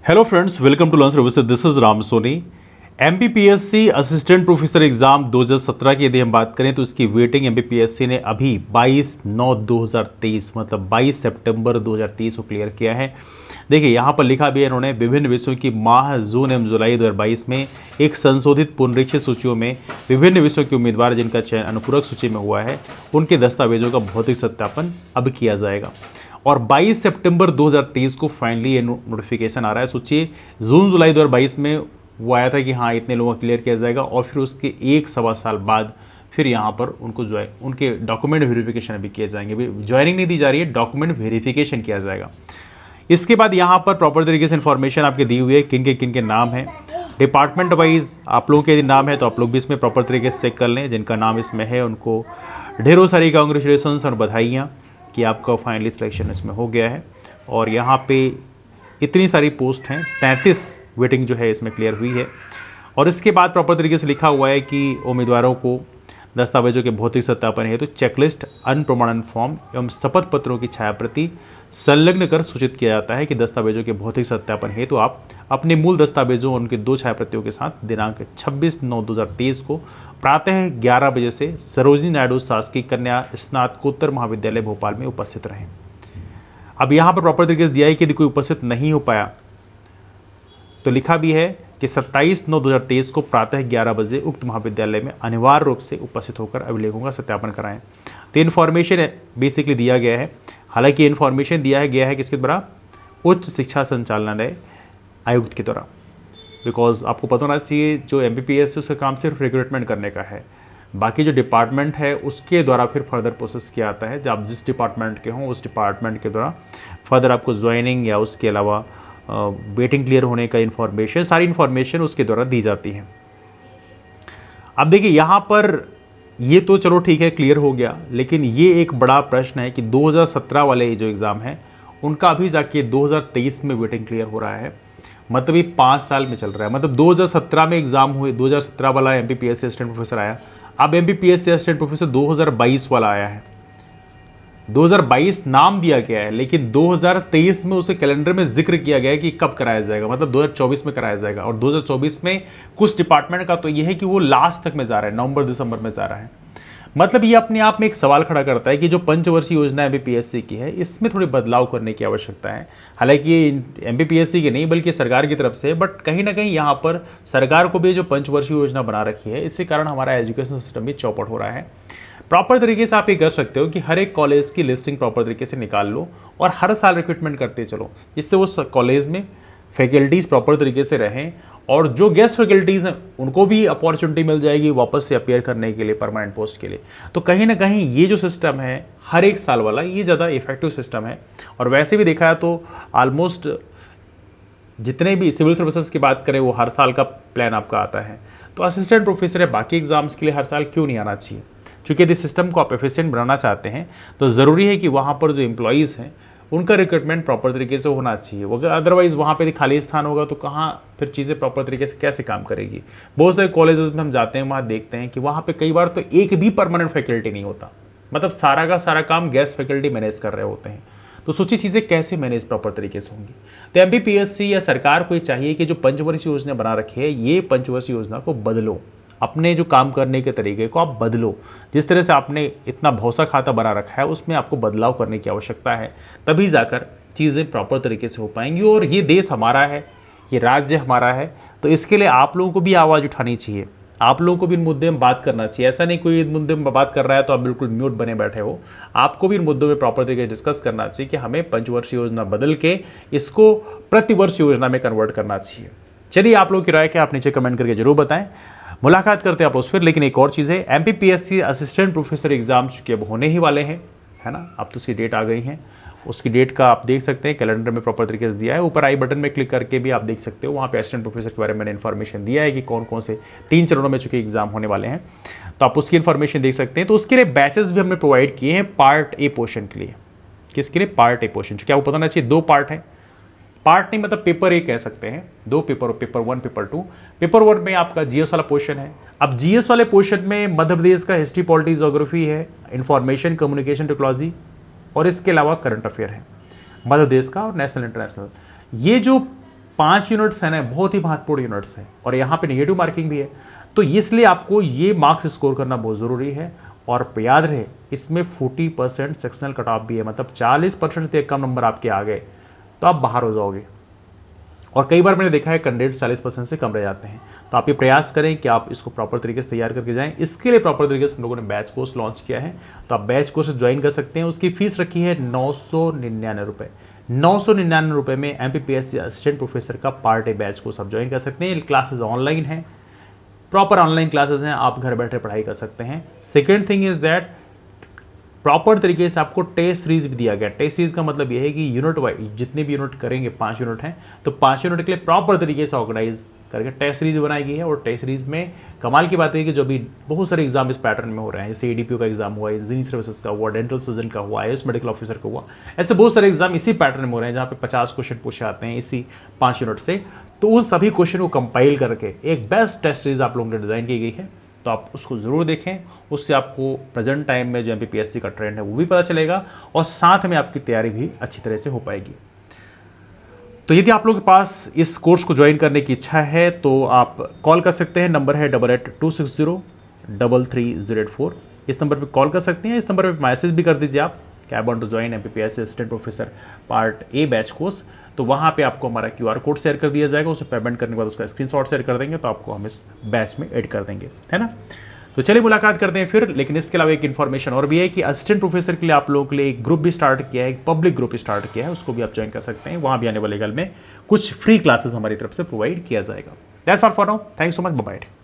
Hello friends, welcome to learn services. This is Ram Soni. MPPSC assistant professor exam 2017 की यदि हम बात करें तो इसकी वेटिंग एमपीपीएससी ने अभी 22/9/2023 मतलब 22 सितंबर 2023 को क्लियर किया है। देखिए यहाँ पर लिखा भी है इन्होंने, विभिन्न विषयों की माह जून एवं जुलाई 2022 में एक संशोधित पुनरीक्षित सूचियों में विभिन्न विषयों के उम्मीदवार जिनका चयन अनुपूरक सूची में हुआ है उनके दस्तावेजों का भौतिक सत्यापन अब किया जाएगा। और 22 सितंबर 2023 को फाइनली ये नोटिफिकेशन आ रहा है। सोचिए, जून जुलाई 2022 में वो आया था कि हाँ इतने लोगों का क्लियर किया जाएगा, और फिर उसके 1-1.25 साल बाद फिर यहाँ पर उनको जो है उनके डॉक्यूमेंट वेरिफिकेशन भी किए जाएंगे। ज्वाइनिंग नहीं दी जा रही है, डॉक्यूमेंट वेरिफिकेशन किया जाएगा। इसके बाद यहाँ पर प्रॉपर तरीके से इन्फॉर्मेशन आपके दी हुई है, किन के नाम है, डिपार्टमेंट वाइज आप लोगों के यदि नाम है तो आप लोग भी इसमें प्रॉपर तरीके से चेक कर लें। जिनका नाम इसमें है उनको ढेरों सारी कांग्रेचुलेसन और बधाइयाँ कि आपका फाइनली सिलेक्शन इसमें हो गया है। और यहाँ पे इतनी सारी पोस्ट हैं, 33 वेटिंग जो है इसमें क्लियर हुई है। और इसके बाद प्रॉपर तरीके से लिखा हुआ है कि उम्मीदवारों को दस्तावेजों के भौतिक सत्यापन हेतु चेकलिस्ट, अनप्रमाणन फॉर्म एवं शपथ पत्रों की छायाप्रति संलग्न कर सूचित किया जाता है कि दस्तावेजों के भौतिक सत्यापन हेतु आप अपने मूल दस्तावेजों और उनके 2 छायाप्रतियों के साथ दिनांक 26/9/2023 को प्रातः 11 बजे से सरोजिनी नायडू शासकीय कन्या स्नातकोत्तर महाविद्यालय भोपाल में उपस्थित रहें। अब यहाँ पर प्रॉपर तरीके से दिया है कि यदि कोई उपस्थित नहीं हो पाया तो लिखा भी है कि 27/9/2023 को प्रातः 11 बजे उक्त महाविद्यालय में अनिवार्य रूप से उपस्थित होकर अभिलेखों का सत्यापन कराएं। तो इन्फॉर्मेशन बेसिकली दिया गया है। हालांकि इन्फॉर्मेशन दिया गया है किसके द्वारा? उच्च शिक्षा संचालनालय आयुक्त के द्वारा। बिकॉज आपको पता होना चाहिए जो एमपीपीएस उसका काम सिर्फ रिक्रूटमेंट करने का है, बाकी जो डिपार्टमेंट है उसके द्वारा फिर फर्दर प्रोसेस किया जाता है। जब आप जिस डिपार्टमेंट के हों उस डिपार्टमेंट के द्वारा फर्दर आपको ज्वाइनिंग या उसके अलावा वेटिंग क्लियर होने का इन्फॉर्मेशन, सारी इन्फॉर्मेशन उसके द्वारा दी जाती है। अब देखिए यहाँ पर ये तो चलो ठीक है, क्लियर हो गया, लेकिन ये एक बड़ा प्रश्न है कि 2017 वाले जो एग्ज़ाम है उनका अभी जाके 2023 में वेटिंग क्लियर हो रहा है। मतलब ये 5 साल में चल रहा है। मतलब 2017 में एग्जाम हुए, 2017 वाला एमपीपीएससी असिस्टेंट प्रोफेसर आया, अब एमपीपीएससी असिस्टेंट प्रोफेसर 2022 वाला आया है। 2022 नाम दिया गया है, लेकिन 2023 में उसे कैलेंडर में जिक्र किया गया है कि कब कराया जाएगा, मतलब 2024 में कराया जाएगा। और 2024 में कुछ डिपार्टमेंट का तो यह है कि वो लास्ट तक में जा रहा है, नवंबर दिसंबर में जा रहा है। मतलब ये अपने आप में एक सवाल खड़ा करता है कि जो पंचवर्षीय योजना एमपीपीएससी की है इसमें थोड़ी बदलाव करने की आवश्यकता है। हालांकि ये एमपीपीएससी की नहीं बल्कि सरकार की तरफ से, बट कहीं ना कहीं यहाँ पर सरकार को भी जो पंचवर्षीय योजना बना रखी है इसके कारण हमारा एजुकेशन सिस्टम भी चौपट हो रहा है। प्रॉपर तरीके से आप ये कर सकते हो कि हर एक कॉलेज की लिस्टिंग प्रॉपर तरीके से निकाल लो और हर साल रिक्रूटमेंट करते चलो, जिससे उस कॉलेज में फैकल्टीज प्रॉपर तरीके से रहें और जो गेस्ट फैकल्टीज हैं उनको भी अपॉर्चुनिटी मिल जाएगी वापस से अपेयर करने के लिए परमानेंट पोस्ट के लिए। तो कहीं ना कहीं ये जो सिस्टम है हर एक साल वाला, ये ज़्यादा इफेक्टिव सिस्टम है। और वैसे भी देखा है तो ऑलमोस्ट जितने भी सिविल सर्विसेज की बात करें वो हर साल का प्लान आपका आता है। तो असिस्टेंट प्रोफेसर है बाकी एग्जाम्स के लिए हर साल क्यों नहीं आना चाहिए? क्योंकि यदि सिस्टम को आप एफिशिएंट बनाना चाहते हैं तो ज़रूरी है कि वहाँ पर जो एम्प्लॉयज़ हैं उनका रिक्रूटमेंट प्रॉपर तरीके से होना चाहिए। अगर अदरवाइज वहाँ पे खाली स्थान होगा तो कहाँ फिर चीज़ें प्रॉपर तरीके से कैसे काम करेगी? बहुत सारे कॉलेजेस में हम जाते हैं, वहाँ देखते हैं कि वहाँ पे कई बार तो एक भी परमानेंट फैकल्टी नहीं होता, मतलब सारा का सारा काम गेस्ट फैकल्टी मैनेज कर रहे होते हैं। तो सोची चीज़ें कैसे मैनेज प्रॉपर तरीके से होंगी? तो एमपीपीएससी या सरकार को ये चाहिए कि जो पंचवर्षीय योजना बना रखी है ये पंचवर्षीय योजना को बदलो, अपने जो काम करने के तरीके को आप बदलो। जिस तरह से आपने इतना भौसा खाता बना रखा है उसमें आपको बदलाव करने की आवश्यकता है, तभी जाकर चीज़ें प्रॉपर तरीके से हो पाएंगी। और ये देश हमारा है, ये राज्य हमारा है, तो इसके लिए आप लोगों को भी आवाज़ उठानी चाहिए, आप लोगों को भी इन मुद्दे में बात करना चाहिए। ऐसा नहीं कोई इन मुद्दे में बात कर रहा है तो आप बिल्कुल म्यूट बने बैठे हो, आपको भी इन मुद्दों में प्रॉपर तरीके से डिस्कस करना चाहिए कि हमें पंचवर्षीय योजना बदल के इसको प्रतिवर्ष योजना में कन्वर्ट करना चाहिए। चलिए, आप लोगों की राय क्या आप नीचे कमेंट करके जरूर बताएं। मुलाकात करते हैं आप उस पर। लेकिन एक और चीज़ है, एमपीपीएससी असिस्टेंट प्रोफेसर एग्जाम चूंकि अब होने ही वाले हैं, है ना, अब तो उसकी डेट आ गई है। उसकी डेट का आप देख सकते हैं, कैलेंडर में प्रॉपर तरीके से दिया है। ऊपर आई बटन में क्लिक करके भी आप देख सकते हो, वहाँ पे असिस्टेंट प्रोफेसर के बारे में मैंने इन्फॉर्मेशन दिया है कि कौन कौन से 3 चरणों में चूंकि एग्जाम होने वाले हैं, तो आप उसकी इन्फॉर्मेशन देख सकते हैं। तो उसके लिए बैचेस भी हमने प्रोवाइड किए हैं पार्ट ए पोर्शन के लिए। किसके लिए? Part A portion. चूंकि आपको पता होना चाहिए 2 पार्ट है, पार्ट नहीं मतलब पेपर 1 कह सकते हैं, 2 पेपर, पेपर 1 पेपर 2। पेपर 1 में आपका जीएस वाला पोर्शन है। अब जीएस वाले पोर्शन में मध्य प्रदेश का हिस्ट्री, पॉलिटी, ज्योग्राफी है, इंफॉर्मेशन कम्युनिकेशन टेक्नोलॉजी, और इसके अलावा करंट अफेयर है मध्य प्रदेश का और नेशनल इंटरनेशनल। ये जो 5 यूनिट्स है ना, बहुत ही महत्वपूर्ण यूनिट्स है और यहाँ पे नेगेटिव मार्किंग भी है, तो इसलिए आपको ये मार्क्स स्कोर करना बहुत ज़रूरी है। और याद रहे इसमें 40% सेक्शनल कट ऑफ भी है, मतलब 40% से कम नंबर आपके आ गए तो आप बाहर हो जाओगे। और कई बार मैंने देखा है कैंडिडेट 40% से कम रह जाते हैं। तो आप ये प्रयास करें कि आप इसको प्रॉपर तरीके से तैयार करके जाएं। इसके लिए प्रॉपर तरीके से हम लोगों ने बैच कोर्स लॉन्च किया है, तो आप बैच कोर्स ज्वाइन कर सकते हैं। उसकी फीस रखी है 999 रुपये। 999 रुपये में MPPSC असिस्टेंट प्रोफेसर का पार्ट ए बैच कोर्स आप ज्वाइन कर सकते हैं। क्लासेस ऑनलाइन है, प्रॉपर ऑनलाइन क्लासेस हैं, आप घर बैठे पढ़ाई कर सकते हैं। Second thing is that proper तरीके से आपको टेस्ट सीरीज भी दिया गया। टेस्ट सीरीज का मतलब यह है कि यूनिट वाइज जितने भी यूनिट करेंगे, 5 यूनिट हैं, तो 5 यूनिट के लिए प्रॉपर तरीके से ऑर्गेनाइज करके टेस्ट सीरीज बनाई गई है। और टेस्ट सीरीज में कमाल की बात है कि जो भी बहुत सारे एग्जाम इस पैटर्न में हो रहे हैं, जैसे ADPO का एग्जाम हुआ, इंजीनियरिंग सर्विसेज का हुआ, डेंटल सर्जन का हुआ, IAS मेडिकल ऑफिसर का हुआ, ऐसे बहुत सारे एग्जाम इसी पैटर्न में हो रहे हैं जहाँ पे 50 क्वेश्चन पूछे आते हैं इसी 5 यूनिट से। तो उन सभी क्वेश्चन को कंपाइल करके एक बेस्ट टेस्ट सीरीज आप लोगों ने डिजाइन की गई है, तो आप उसको जरूर देखें। उससे आपको प्रेजेंट टाइम में जो MPPSC का ट्रेंड है वो भी पता चलेगा और साथ में आपकी तैयारी भी अच्छी तरह से हो पाएगी। तो यदि आप लोगों के पास इस कोर्स को ज्वाइन करने की इच्छा है तो आप कॉल कर सकते हैं। नंबर है 8826033084। इस नंबर पर कॉल कर सकते हैं। इस नंबर पर मैसेज भी कर दीजिए आप कि I want to join MPPSC assistant professor part A batch course. तो वहाँ पे आपको हमारा QR कोड शेयर कर दिया जाएगा। उसे पेमेंट करने के बाद उसका स्क्रीनशॉट शेयर कर देंगे, तो आपको हम इस बैच में ऐड कर देंगे, है ना। तो चलिए मुलाकात करते हैं फिर। लेकिन इसके अलावा एक इन्फॉर्मेशन और भी है कि असिस्टेंट प्रोफेसर के लिए आप लोगों के लिए एक ग्रुप भी स्टार्ट किया है, एक पब्लिक ग्रुप स्टार्ट किया है, उसको भी आप ज्वाइन कर सकते हैं। वहाँ भी आने वाले कल में कुछ फ्री क्लासेस हमारी तरफ से प्रोवाइड किया जाएगा। That's all for now, thanks so much, bye bye.